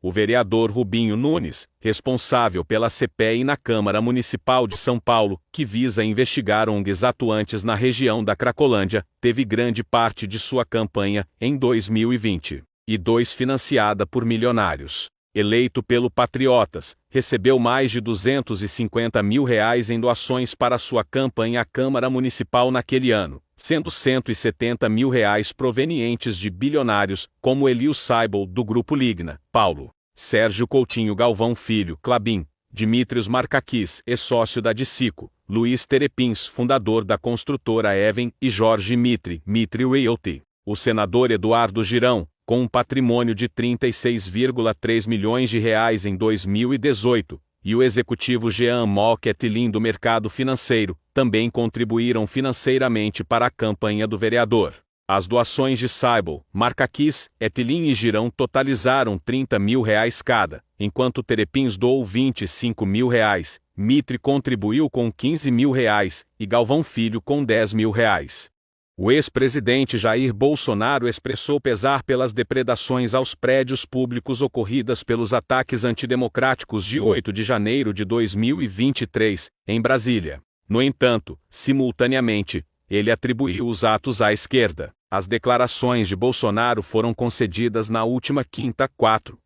O vereador Rubinho Nunes, responsável pela CPI na Câmara Municipal de São Paulo, que visa investigar ONGs atuantes na região da Cracolândia, teve grande parte de sua campanha, em 2022, financiada por milionários. Eleito pelo Patriotas, recebeu mais de R$250 mil em doações para sua campanha à Câmara Municipal naquele ano, sendo R$170 mil provenientes de bilionários, como Elio Saibol do Grupo Ligna, Paulo Sérgio Coutinho Galvão Filho, Klabin, Dimitrios Markakis, ex-sócio da Dicico, Luiz Terepins, fundador da construtora Even, e Jorge Mitri Realty. O senador Eduardo Girão, com um patrimônio de R$36,3 milhões em 2018, e o executivo Jean Mock Etlin do mercado financeiro, também contribuíram financeiramente para a campanha do vereador. As doações de Saibol, Markakis, Etlin e Girão totalizaram R$30 mil cada, enquanto Terepins doou R$25 mil, Mitri contribuiu com R$15 mil e Galvão Filho com R$10 mil. O ex-presidente Jair Bolsonaro expressou pesar pelas depredações aos prédios públicos ocorridas pelos ataques antidemocráticos de 8 de janeiro de 2023, em Brasília. No entanto, simultaneamente, ele atribuiu os atos à esquerda. As declarações de Bolsonaro foram concedidas na última quinta,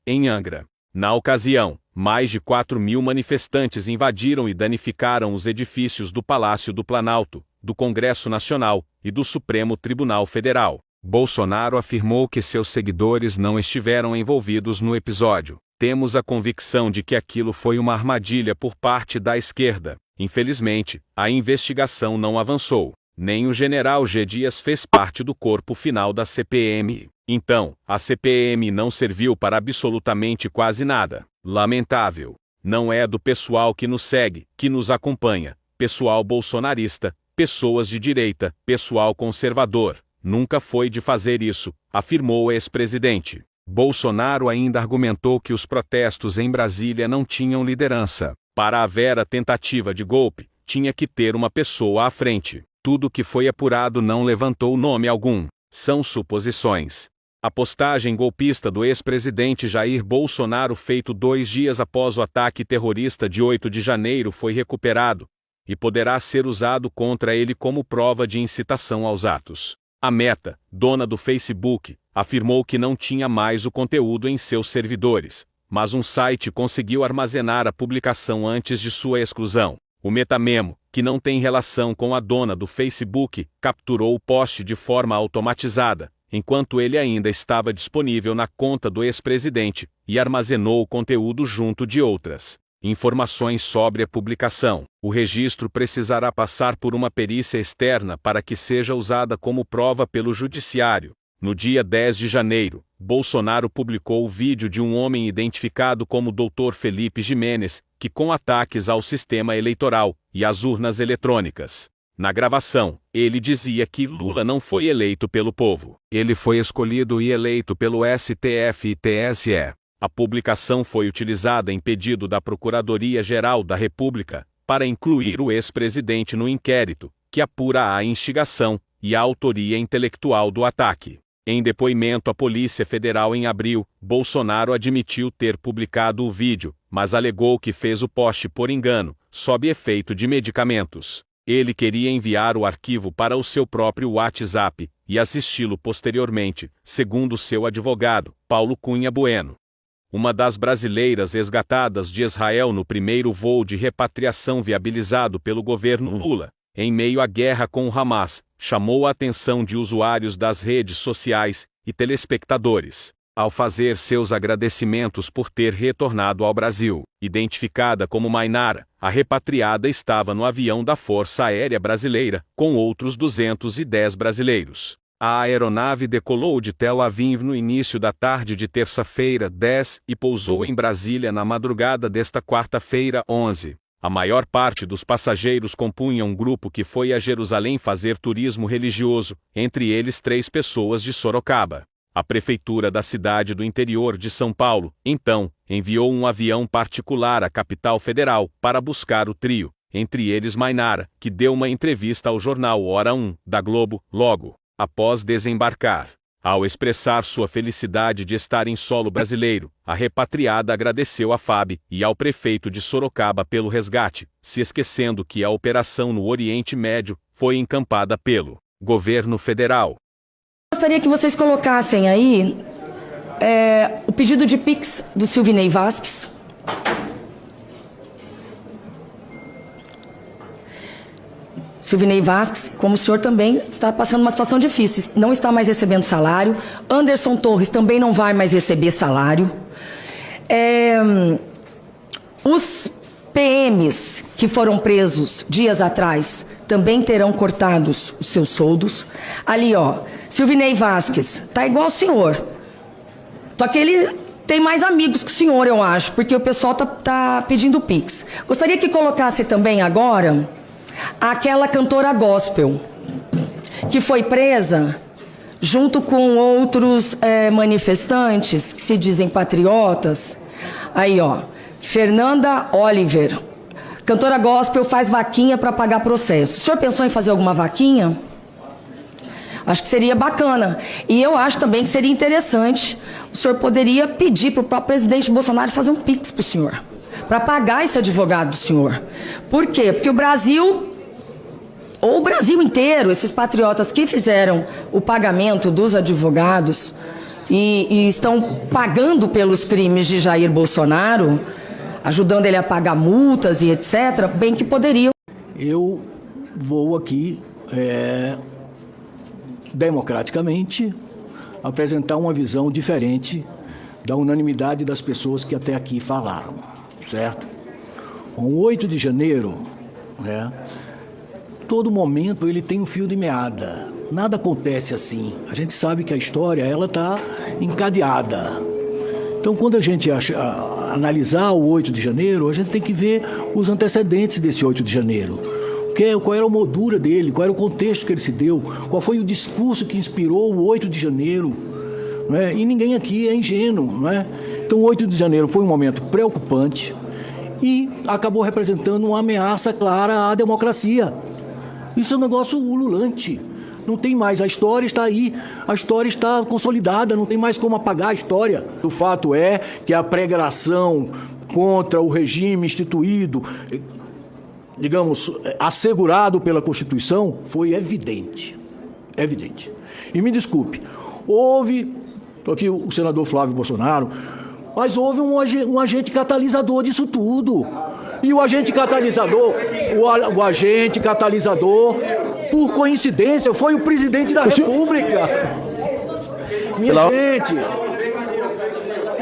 em Angra. Na ocasião, mais de 4 mil manifestantes invadiram e danificaram os edifícios do Palácio do Planalto, do Congresso Nacional e do Supremo Tribunal Federal. Bolsonaro afirmou que seus seguidores não estiveram envolvidos no episódio. Temos a convicção de que aquilo foi uma armadilha por parte da esquerda. Infelizmente, a investigação não avançou. Nem o general G. Dias fez parte do corpo final da CPM. Então, a CPM não serviu para absolutamente quase nada. Lamentável. Não é do pessoal que nos segue, que nos acompanha. Pessoal bolsonarista, pessoas de direita, pessoal conservador. Nunca foi de fazer isso, afirmou o ex-presidente. Bolsonaro ainda argumentou que os protestos em Brasília não tinham liderança. Para haver a tentativa de golpe, tinha que ter uma pessoa à frente. Tudo que foi apurado não levantou nome algum. São suposições. A postagem golpista do ex-presidente Jair Bolsonaro, feito 2 dias após o ataque terrorista de 8 de janeiro, foi recuperado e poderá ser usado contra ele como prova de incitação aos atos. A Meta, dona do Facebook, afirmou que não tinha mais o conteúdo em seus servidores, mas um site conseguiu armazenar a publicação antes de sua exclusão. O Metamemo, que não tem relação com a dona do Facebook, capturou o post de forma automatizada, enquanto ele ainda estava disponível na conta do ex-presidente, e armazenou o conteúdo junto de outras informações sobre a publicação. O registro precisará passar por uma perícia externa para que seja usada como prova pelo judiciário. No dia 10 de janeiro, Bolsonaro publicou o vídeo de um homem identificado como Dr. Felipe Jimenez, que com ataques ao sistema eleitoral e às urnas eletrônicas. Na gravação, ele dizia que Lula não foi eleito pelo povo. Ele foi escolhido e eleito pelo STF e TSE. A publicação foi utilizada em pedido da Procuradoria-Geral da República para incluir o ex-presidente no inquérito, que apura a instigação e a autoria intelectual do ataque. Em depoimento à Polícia Federal em abril, Bolsonaro admitiu ter publicado o vídeo, mas alegou que fez o post por engano, sob efeito de medicamentos. Ele queria enviar o arquivo para o seu próprio WhatsApp e assisti-lo posteriormente, segundo seu advogado, Paulo Cunha Bueno. Uma das brasileiras resgatadas de Israel no primeiro voo de repatriação viabilizado pelo governo Lula, em meio à guerra com o Hamas, chamou a atenção de usuários das redes sociais e telespectadores, ao fazer seus agradecimentos por ter retornado ao Brasil. Identificada como Mainara, a repatriada estava no avião da Força Aérea Brasileira, com outros 210 brasileiros. A aeronave decolou de Tel Aviv no início da tarde de terça-feira, 10, e pousou em Brasília na madrugada desta quarta-feira, 11. A maior parte dos passageiros compunha um grupo que foi a Jerusalém fazer turismo religioso, entre eles 3 pessoas de Sorocaba. A prefeitura da cidade do interior de São Paulo, então, enviou um avião particular à capital federal para buscar o trio, entre eles Mainara, que deu uma entrevista ao jornal Hora 1, da Globo, logo após desembarcar. Ao expressar sua felicidade de estar em solo brasileiro, a repatriada agradeceu à FAB e ao prefeito de Sorocaba pelo resgate, se esquecendo que a operação no Oriente Médio foi encampada pelo governo federal. Gostaria que vocês colocassem aí o pedido de Pix do Silvinei Vasques. Silvinei Vasques, como o senhor também está passando uma situação difícil, não está mais recebendo salário. Anderson Torres também não vai mais receber salário. Os PMs que foram presos dias atrás também terão cortados os seus soldos. Ali, ó, Silvinei Vasques, tá igual o senhor. Só que ele tem mais amigos que o senhor, eu acho, porque o pessoal tá pedindo Pix. Gostaria que colocasse também agora aquela cantora gospel que foi presa junto com outros manifestantes que se dizem patriotas. Aí, ó, Fernanda Oliver, cantora gospel, faz vaquinha para pagar processo. O senhor pensou em fazer alguma vaquinha? Acho que seria bacana. E eu acho também que seria interessante, o senhor poderia pedir para o próprio presidente Bolsonaro fazer um Pix para o senhor, para pagar esse advogado do senhor. Por quê? Porque o Brasil, ou o Brasil inteiro, esses patriotas que fizeram o pagamento dos advogados e estão pagando pelos crimes de Jair Bolsonaro, ajudando ele a pagar multas e etc., bem que poderiam. Eu vou aqui, democraticamente, apresentar uma visão diferente da unanimidade das pessoas que até aqui falaram, certo? O 8 de janeiro, todo momento ele tem um fio de meada. Nada acontece assim. A gente sabe que a história ela está encadeada. Então, quando a gente analisar o 8 de janeiro, a gente tem que ver os antecedentes desse 8 de janeiro. Qual era a moldura dele, qual era o contexto que ele se deu, qual foi o discurso que inspirou o 8 de janeiro. E ninguém aqui é ingênuo. Então, o 8 de janeiro foi um momento preocupante e acabou representando uma ameaça clara à democracia. Isso é um negócio ululante. Não tem mais, a história está aí, a história está consolidada, não tem mais como apagar a história. O fato é que a pregação contra o regime instituído, digamos, assegurado pela Constituição, foi evidente. Evidente. E me desculpe, estou aqui o senador Flávio Bolsonaro, mas houve um agente catalisador disso tudo. E o agente catalisador, por coincidência, foi o presidente da República.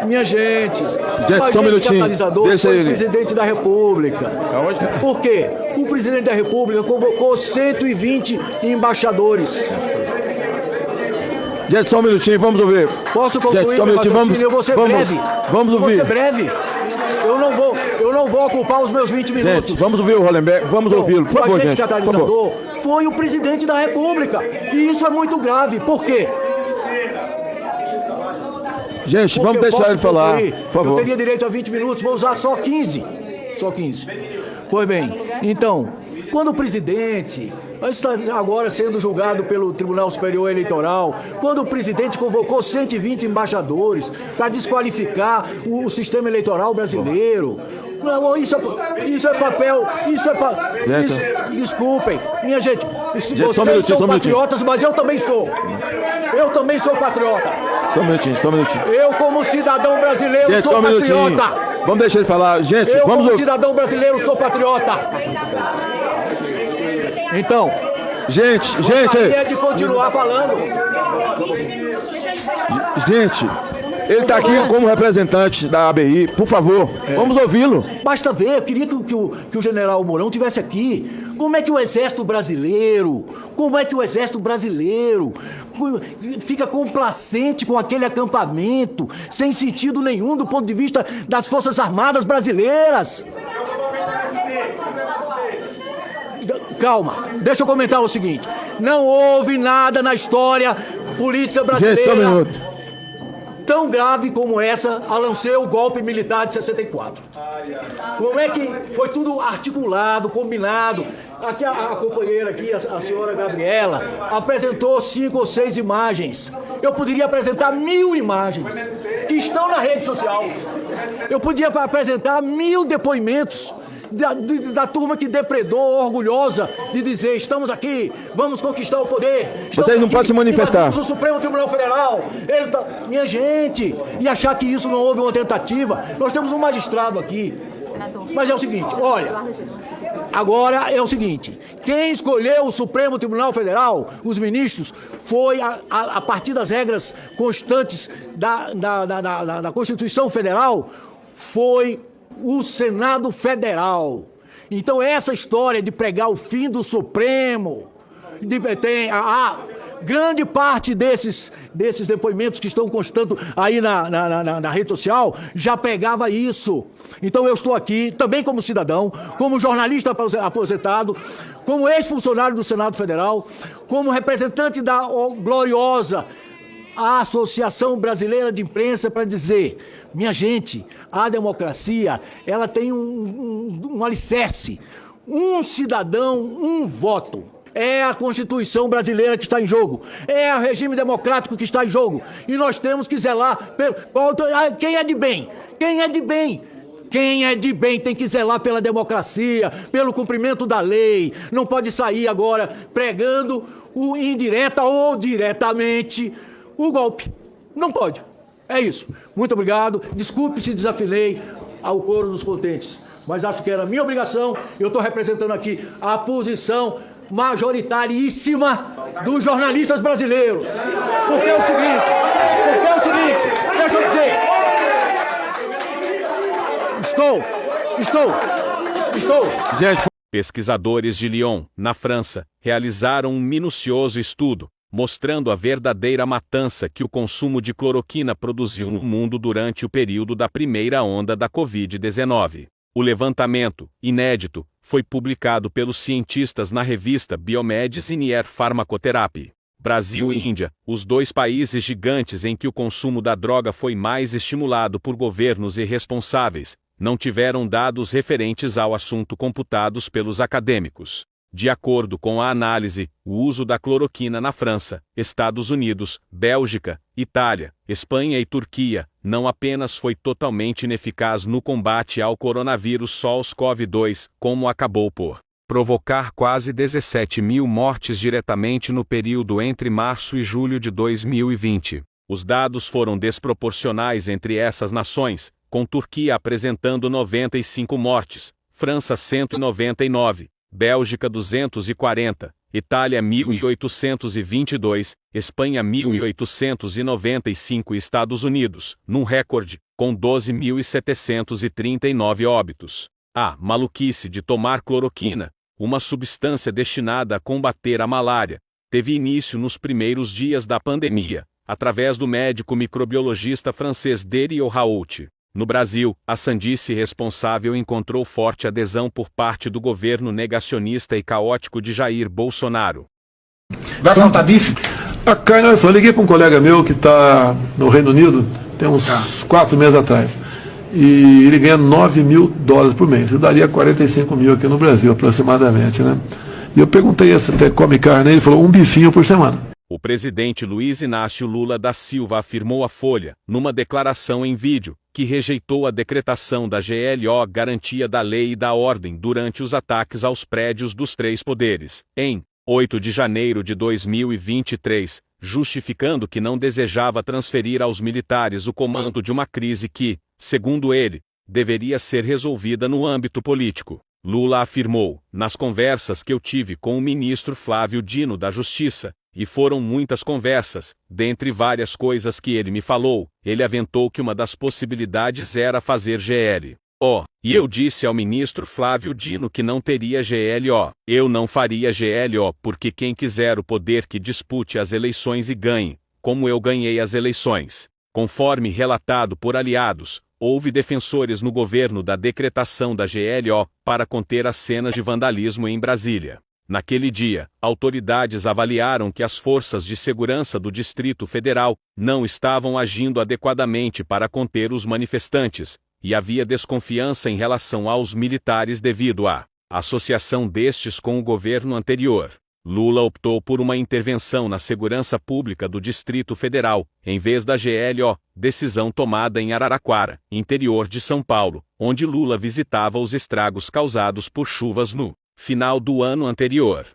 Minha gente, só um minutinho, deixa foi ele. O presidente da República. Por quê? O presidente da República convocou 120 embaixadores. Gente, só um minutinho, vamos ouvir. Posso concluir? Gente, só um minutinho, eu vou ser breve. Vamos ouvir. Eu vou ser breve. Eu não vou ocupar os meus 20 minutos. Gente, vamos ouvir o Hollenberg, vamos ouvi-lo, por favor, gente. O agente catalisador foi o presidente da República. E isso é muito grave. Por quê? Gente, vamos deixar ele falar, por favor. Eu teria direito a 20 minutos, vou usar só 15. Só 15. Pois bem, então, quando o presidente está agora sendo julgado pelo Tribunal Superior Eleitoral, quando o presidente convocou 120 embaixadores para desqualificar o sistema eleitoral brasileiro, isso é papel, desculpem, minha gente, vocês são patriotas, mas eu também sou. Eu também sou patriota. Só um minutinho. Eu, como cidadão brasileiro, gente, sou patriota. Vamos deixar ele falar. Gente, eu, vamos como cidadão brasileiro, sou patriota. Então, gostaria de continuar falando. Gente, ele está aqui como representante da ABI, por favor, vamos ouvi-lo. Basta ver, eu queria que o general Mourão estivesse aqui. Como é que o exército brasileiro fica complacente com aquele acampamento, sem sentido nenhum do ponto de vista das Forças Armadas brasileiras? Calma, deixa eu comentar o seguinte. Não houve nada na história política brasileira... Gente, só um minuto. Tão grave como essa, a não ser o golpe militar de 64. Como é que foi tudo articulado, combinado, Aqui a companheira aqui, a senhora Gabriela, apresentou 5 ou 6 imagens. Eu poderia apresentar 1000 imagens que estão na rede social. Eu podia apresentar 1000 depoimentos da turma que depredou, orgulhosa, de dizer, estamos aqui, vamos conquistar o poder. Vocês não podem se manifestar. O Supremo Tribunal Federal, minha gente, e achar que isso não houve uma tentativa. Nós temos um magistrado aqui. Mas é o seguinte, olha, agora é o seguinte, quem escolheu o Supremo Tribunal Federal, os ministros, foi a partir das regras constantes da Constituição Federal, foi o Senado Federal. Então essa história de pregar o fim do Supremo, grande parte desses depoimentos que estão constando aí na rede social já pregava isso. Então eu estou aqui também como cidadão, como jornalista aposentado, como ex-funcionário do Senado Federal, como representante da gloriosa Associação Brasileira de Imprensa, para dizer, minha gente, a democracia, ela tem um alicerce, um cidadão, um voto. É a Constituição brasileira que está em jogo, é o regime democrático que está em jogo, e nós temos que zelar quem é de bem, quem é de bem. Quem é de bem tem que zelar pela democracia, pelo cumprimento da lei. Não pode sair agora pregando indireta ou diretamente o golpe. Não pode. É isso. Muito obrigado. Desculpe se desafilei ao coro dos contentes, mas acho que era minha obrigação. Eu estou representando aqui a posição majoritaríssima dos jornalistas brasileiros. Porque é o seguinte, deixa eu dizer. Estou. Gente, Pesquisadores de Lyon, na França, realizaram um minucioso estudo, mostrando a verdadeira matança que o consumo de cloroquina produziu no mundo durante o período da primeira onda da Covid-19. O levantamento, inédito, foi publicado pelos cientistas na revista Biomedicine and Pharmacotherapy. Brasil e Índia, os dois países gigantes em que o consumo da droga foi mais estimulado por governos irresponsáveis, não tiveram dados referentes ao assunto computados pelos acadêmicos. De acordo com a análise, o uso da cloroquina na França, Estados Unidos, Bélgica, Itália, Espanha e Turquia não apenas foi totalmente ineficaz no combate ao coronavírus SARS-CoV-2, como acabou por provocar quase 17 mil mortes diretamente no período entre março e julho de 2020. Os dados foram desproporcionais entre essas nações, com Turquia apresentando 95 mortes, França 199, Bélgica 240, Itália 1.822, Espanha 1.895 e Estados Unidos, num recorde, com 12.739 óbitos. A maluquice de tomar cloroquina, uma substância destinada a combater a malária, teve início nos primeiros dias da pandemia, através do médico microbiologista francês Deriot Raoult. No Brasil, a sandice responsável encontrou forte adesão por parte do governo negacionista e caótico de Jair Bolsonaro. Vai faltar bife? A carne, olha só, eu liguei para um colega meu que está no Reino Unido, tem uns 4 meses atrás, e ele ganha $9.000 por mês. Eu daria 45 mil aqui no Brasil, aproximadamente, né? E eu perguntei se até come carne, ele falou um bifinho por semana. O presidente Luiz Inácio Lula da Silva afirmou à Folha, numa declaração em vídeo, que rejeitou a decretação da GLO, garantia da lei e da ordem, durante os ataques aos prédios dos 3 poderes, em 8 de janeiro de 2023, justificando que não desejava transferir aos militares o comando de uma crise que, segundo ele, deveria ser resolvida no âmbito político. Lula afirmou, nas conversas que eu tive com o ministro Flávio Dino da Justiça, e foram muitas conversas, dentre várias coisas que ele me falou, ele aventou que uma das possibilidades era fazer GLO. E eu disse ao ministro Flávio Dino que não teria GLO. Eu não faria GLO porque quem quiser o poder que dispute as eleições e ganhe, como eu ganhei as eleições. Conforme relatado por aliados, houve defensores no governo da decretação da GLO para conter as cenas de vandalismo em Brasília. Naquele dia, autoridades avaliaram que as forças de segurança do Distrito Federal não estavam agindo adequadamente para conter os manifestantes, e havia desconfiança em relação aos militares devido a Associação destes com o governo anterior. Lula optou por uma intervenção na segurança pública do Distrito Federal, em vez da GLO, decisão tomada em Araraquara, interior de São Paulo, onde Lula visitava os estragos causados por chuvas no final do ano anterior.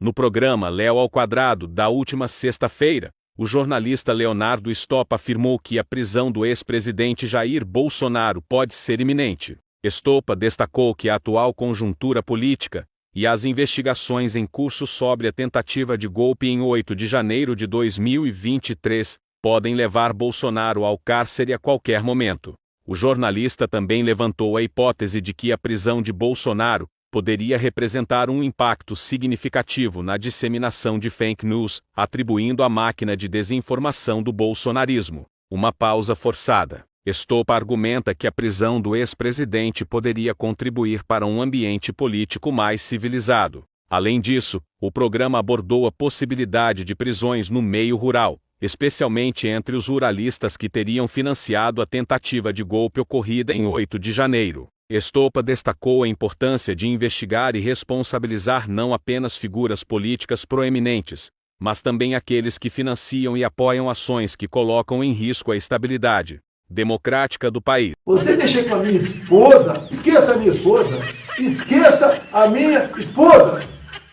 No programa Léo ao Quadrado da última sexta-feira, o jornalista Leonardo Stoppa afirmou que a prisão do ex-presidente Jair Bolsonaro pode ser iminente. Stoppa destacou que a atual conjuntura política e as investigações em curso sobre a tentativa de golpe em 8 de janeiro de 2023 podem levar Bolsonaro ao cárcere a qualquer momento. O jornalista também levantou a hipótese de que a prisão de Bolsonaro poderia representar um impacto significativo na disseminação de fake news, atribuindo à máquina de desinformação do bolsonarismo uma pausa forçada. Stoppa argumenta que a prisão do ex-presidente poderia contribuir para um ambiente político mais civilizado. Além disso, o programa abordou a possibilidade de prisões no meio rural, especialmente entre os ruralistas que teriam financiado a tentativa de golpe ocorrida em 8 de janeiro. Stoppa destacou a importância de investigar e responsabilizar não apenas figuras políticas proeminentes, mas também aqueles que financiam e apoiam ações que colocam em risco a estabilidade democrática do país. Você deixa com a minha esposa, esqueça a minha esposa, esqueça a minha esposa.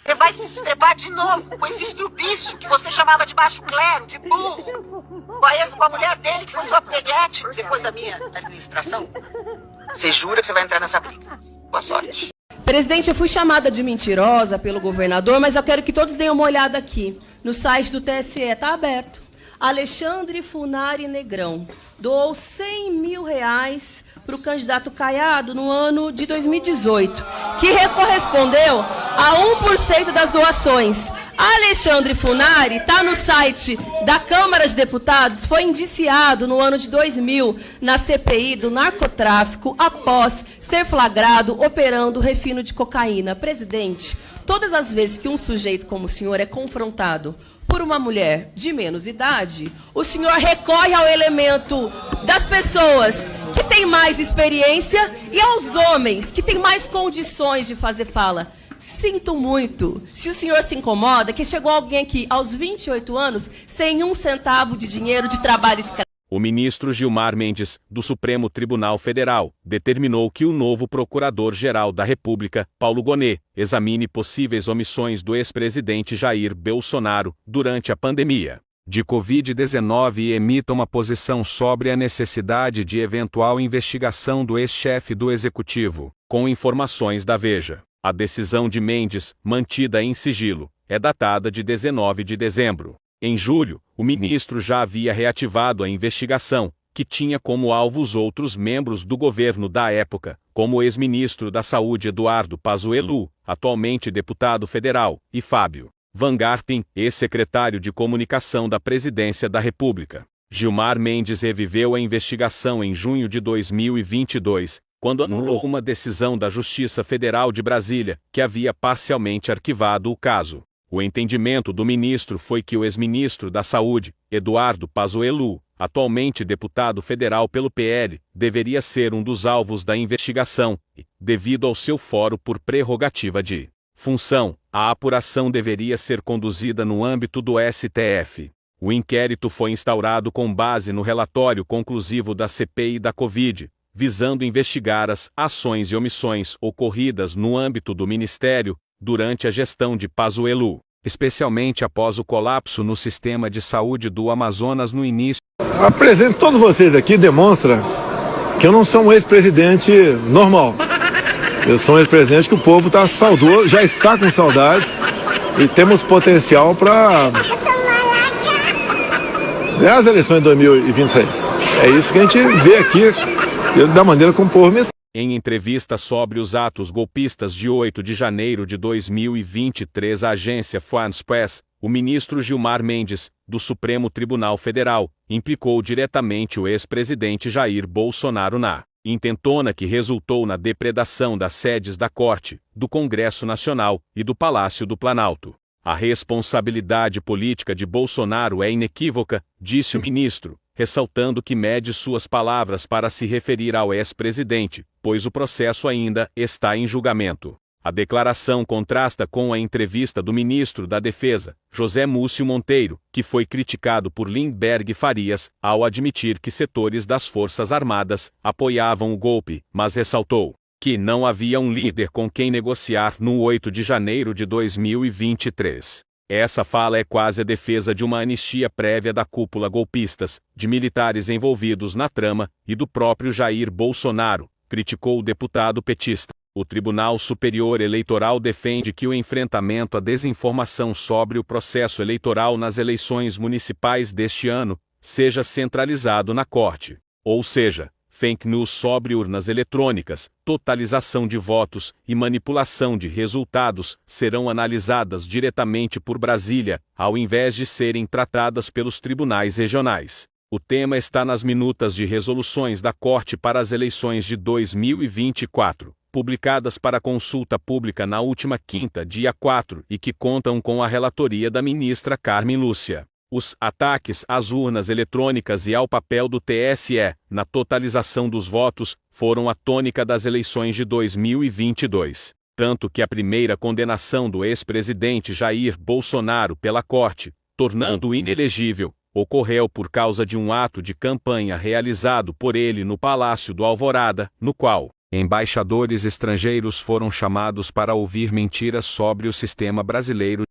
Você vai se estrepar de novo com esse estrubício que você chamava de baixo clero, de burro. Com a mulher dele que foi sua peguete depois da minha administração. Você jura que você vai entrar nessa briga? Boa sorte. Presidente, eu fui chamada de mentirosa pelo governador, mas eu quero que todos deem uma olhada aqui. No site do TSE, está aberto. Alexandre Funari Negrão doou R$100 mil para o candidato Caiado no ano de 2018, que correspondeu a 1% das doações. Alexandre Funari está no site da Câmara de Deputados, foi indiciado no ano de 2000 na CPI do narcotráfico após ser flagrado operando refino de cocaína. Presidente, todas as vezes que um sujeito como o senhor é confrontado por uma mulher de menos idade, o senhor recorre ao elemento das pessoas que têm mais experiência e aos homens que têm mais condições de fazer fala. Sinto muito. Se o senhor se incomoda, que chegou alguém aqui aos 28 anos sem um centavo de dinheiro de trabalho escravo. O ministro Gilmar Mendes, do Supremo Tribunal Federal, determinou que o novo Procurador-Geral da República, Paulo Gonet, examine possíveis omissões do ex-presidente Jair Bolsonaro durante a pandemia de Covid-19 e emita uma posição sobre a necessidade de eventual investigação do ex-chefe do Executivo, com informações da Veja. A decisão de Mendes, mantida em sigilo, é datada de 19 de dezembro. Em julho, o ministro já havia reativado a investigação, que tinha como alvo os outros membros do governo da época, como o ex-ministro da Saúde Eduardo Pazuello, atualmente deputado federal, e Fábio Van Garten, ex-secretário de Comunicação da Presidência da República. Gilmar Mendes reviveu a investigação em junho de 2022, quando anulou uma decisão da Justiça Federal de Brasília, que havia parcialmente arquivado o caso. O entendimento do ministro foi que o ex-ministro da Saúde, Eduardo Pazuello, atualmente deputado federal pelo PL, deveria ser um dos alvos da investigação e, devido ao seu foro por prerrogativa de função, a apuração deveria ser conduzida no âmbito do STF. O inquérito foi instaurado com base no relatório conclusivo da CPI da Covid, visando investigar as ações e omissões ocorridas no âmbito do Ministério durante a gestão de Pazuello, especialmente após o colapso no sistema de saúde do Amazonas no início. Apresento todos vocês aqui, demonstra que eu não sou um ex-presidente normal. Eu sou um ex-presidente que o povo está saudoso, já está com saudades e temos potencial para ganhar as eleições de 2026. É isso que a gente vê aqui, da maneira como o povo me... Em entrevista sobre os atos golpistas de 8 de janeiro de 2023 à agência France Press, o ministro Gilmar Mendes, do Supremo Tribunal Federal, implicou diretamente o ex-presidente Jair Bolsonaro na intentona que resultou na depredação das sedes da Corte, do Congresso Nacional e do Palácio do Planalto. A responsabilidade política de Bolsonaro é inequívoca, disse o ministro, ressaltando que mede suas palavras para se referir ao ex-presidente, pois o processo ainda está em julgamento. A declaração contrasta com a entrevista do ministro da Defesa, José Múcio Monteiro, que foi criticado por Lindbergh Farias, ao admitir que setores das Forças Armadas apoiavam o golpe, mas ressaltou que não havia um líder com quem negociar no 8 de janeiro de 2023. Essa fala é quase a defesa de uma anistia prévia da cúpula golpistas, de militares envolvidos na trama e do próprio Jair Bolsonaro, criticou o deputado petista. O Tribunal Superior Eleitoral defende que o enfrentamento à desinformação sobre o processo eleitoral nas eleições municipais deste ano seja centralizado na Corte. Ou seja, fake news sobre urnas eletrônicas, totalização de votos e manipulação de resultados serão analisadas diretamente por Brasília, ao invés de serem tratadas pelos tribunais regionais. O tema está nas minutas de resoluções da Corte para as eleições de 2024. Publicadas para consulta pública na última quinta, dia 4, e que contam com a relatoria da ministra Carmen Lúcia. Os ataques às urnas eletrônicas e ao papel do TSE, na totalização dos votos, foram a tônica das eleições de 2022. Tanto que a primeira condenação do ex-presidente Jair Bolsonaro pela Corte, tornando-o inelegível, ocorreu por causa de um ato de campanha realizado por ele no Palácio do Alvorada, no qual embaixadores estrangeiros foram chamados para ouvir mentiras sobre o sistema brasileiro